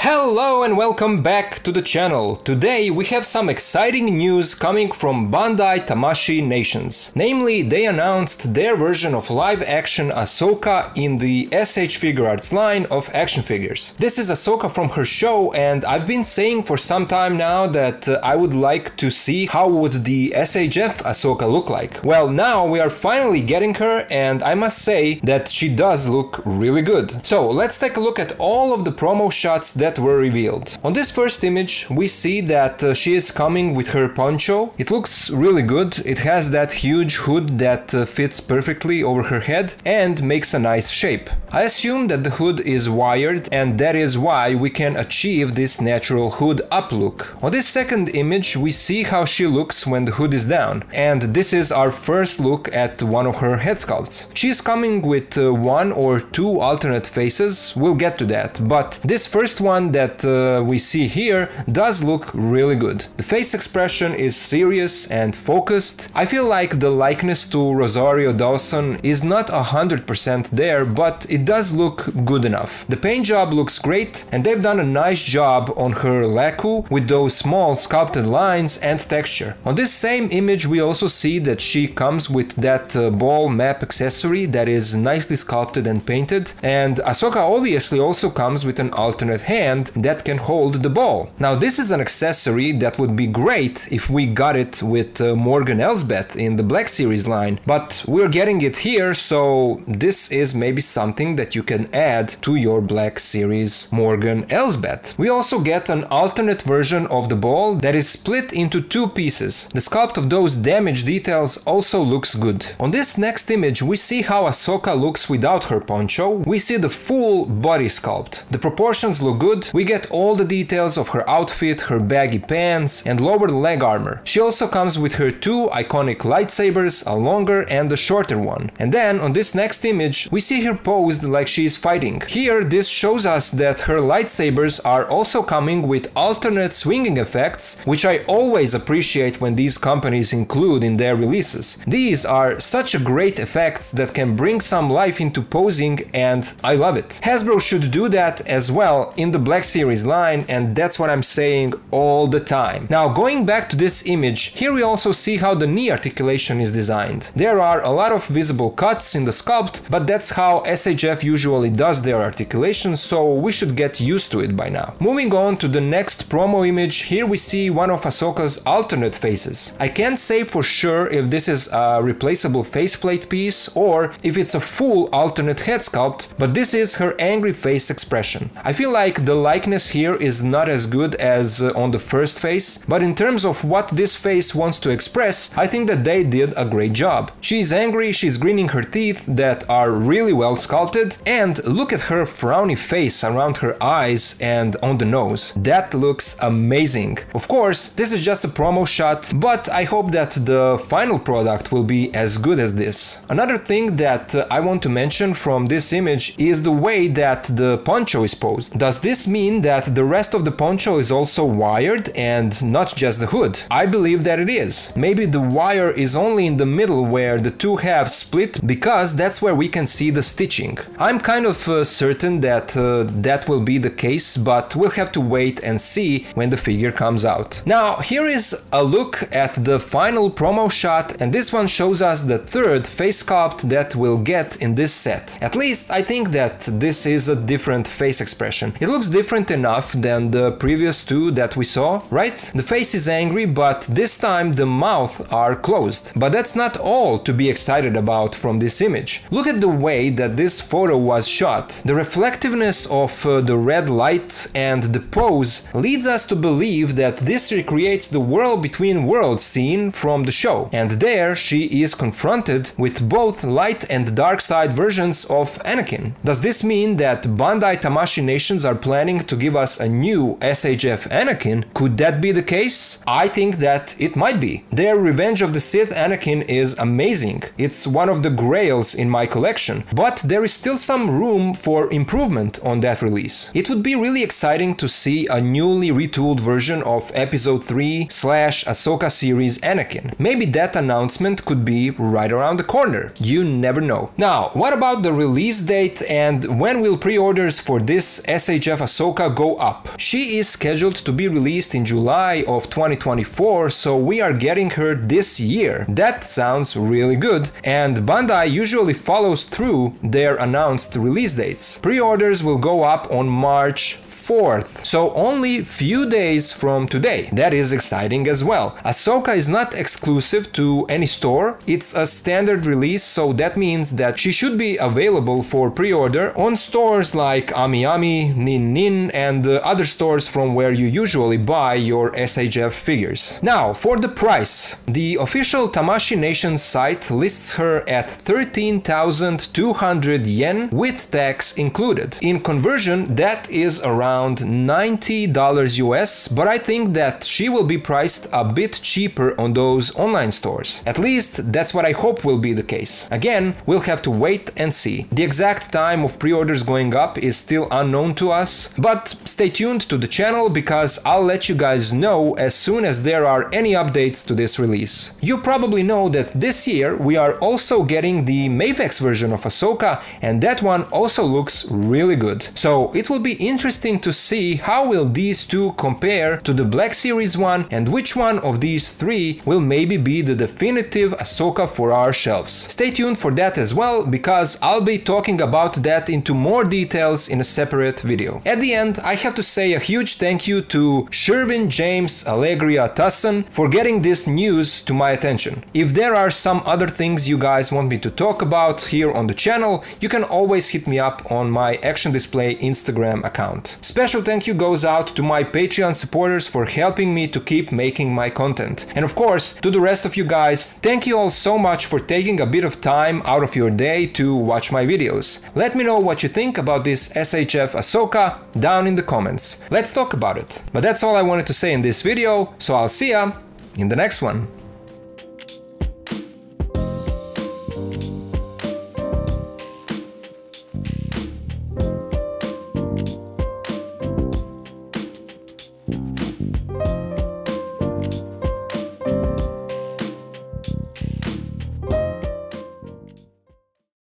Hello and welcome back to the channel. Today we have some exciting news coming from Bandai Tamashii Nations. Namely, they announced their version of live-action Ahsoka in the S.H.Figuarts line of action figures. This is Ahsoka from her show, and I've been saying for some time now that I would like to see how would the SHF Ahsoka look like. Well, now we are finally getting her, and I must say that she does look really good. So let's take a look at all of the promo shots that were revealed. On this first image we see that she is coming with her poncho. It looks really good. It has that huge hood that fits perfectly over her head and makes a nice shape. I assume that the hood is wired, and that is why we can achieve this natural hood up look. On this second image we see how she looks when the hood is down, and this is our first look at one of her head sculpts. She is coming with one or two alternate faces. We'll get to that, but this first one that we see here does look really good. The face expression is serious and focused. I feel like the likeness to Rosario Dawson is not 100% there, but it does look good enough. The paint job looks great, and they've done a nice job on her laku with those small sculpted lines and texture. On this same image we also see that she comes with that ball map accessory that is nicely sculpted and painted, and Ahsoka obviously also comes with an alternate hand that can hold the ball. Now this is an accessory that would be great if we got it with Morgan Elsbeth in the Black Series line, but we're getting it here, so this is maybe something that you can add to your Black Series Morgan Elsbeth. We also get an alternate version of the ball that is split into two pieces. The sculpt of those damage details also looks good. On this next image we see how Ahsoka looks without her poncho. We see the full body sculpt. The proportions look good. We get all the details of her outfit, her baggy pants and lower leg armor. She also comes with her two iconic lightsabers, a longer and a shorter one. And then on this next image we see her posed like she is fighting. Here this shows us that her lightsabers are also coming with alternate swinging effects, which I always appreciate when these companies include in their releases. These are such great effects that can bring some life into posing, and I love it. Hasbro should do that as well in the Black Series line, and that's what I'm saying all the time. Now going back to this image, here we also see how the knee articulation is designed. There are a lot of visible cuts in the sculpt, but that's how SHF usually does their articulation, so we should get used to it by now. Moving on to the next promo image, here we see one of Ahsoka's alternate faces. I can't say for sure if this is a replaceable faceplate piece or if it's a full alternate head sculpt, but this is her angry face expression. I feel like the likeness here is not as good as on the first face, but in terms of what this face wants to express, I think that they did a great job. She's angry, she's grinning her teeth that are really well sculpted, and look at her frowny face around her eyes and on the nose. That looks amazing. Of course, this is just a promo shot, but I hope that the final product will be as good as this. Another thing that I want to mention from this image is the way that the poncho is posed. Does this mean that the rest of the poncho is also wired and not just the hood? I believe that it is. Maybe the wire is only in the middle where the two halves split, because that's where we can see the stitching. I'm kind of certain that that will be the case, but we'll have to wait and see when the figure comes out. Now here is a look at the final promo shot, and this one shows us the third face sculpt that we'll get in this set. At least I think that this is a different face expression. It looks different enough than the previous two that we saw, right? The face is angry, but this time the mouth are closed. But that's not all to be excited about from this image. Look at the way that this photo was shot. The reflectiveness of the red light and the pose leads us to believe that this recreates the World Between Worlds scene from the show. And there she is confronted with both light and dark side versions of Anakin. Does this mean that Bandai Tamashii Nations are planning to give us a new SHF Anakin? Could that be the case? I think that it might be. Their Revenge of the Sith Anakin is amazing. It's one of the grails in my collection, but there is still some room for improvement on that release. It would be really exciting to see a newly retooled version of Episode 3 / Ahsoka series Anakin. Maybe that announcement could be right around the corner. You never know. Now, what about the release date, and when will pre-orders for this SHF Ahsoka go up. She is scheduled to be released in July of 2024, so we are getting her this year. That sounds really good, and Bandai usually follows through their announced release dates. Pre-orders will go up on March 4th, so only few days from today. That is exciting as well. Ahsoka is not exclusive to any store, it's a standard release, so that means that she should be available for pre-order on stores like AmiAmi, Nin Nin, and other stores from where you usually buy your SHF figures. Now, for the price. The official Tamashii Nations site lists her at 13,200 yen with tax included. In conversion, that is around $90 US, but I think that she will be priced a bit cheaper on those online stores. At least that's what I hope will be the case. Again, we'll have to wait and see. The exact time of pre-orders going up is still unknown to us, but stay tuned to the channel because I'll let you guys know as soon as there are any updates to this release. You probably know that this year we are also getting the Mafex version of Ahsoka, and that one also looks really good. So it will be interesting to see how will these two compare to the Black Series one, and which one of these three will maybe be the definitive Ahsoka for our shelves. Stay tuned for that as well, because I'll be talking about that into more details in a separate video. At the end, I have to say a huge thank you to Sherwin James Allegria Tusson for getting this news to my attention. If there are some other things you guys want me to talk about here on the channel, you can always hit me up on my Action Display Instagram account. Special thank you goes out to my Patreon supporters for helping me to keep making my content. And of course, to the rest of you guys, thank you all so much for taking a bit of time out of your day to watch my videos. Let me know what you think about this SHF Ahsoka down in the comments. Let's talk about it. But that's all I wanted to say in this video, so I'll see ya in the next one.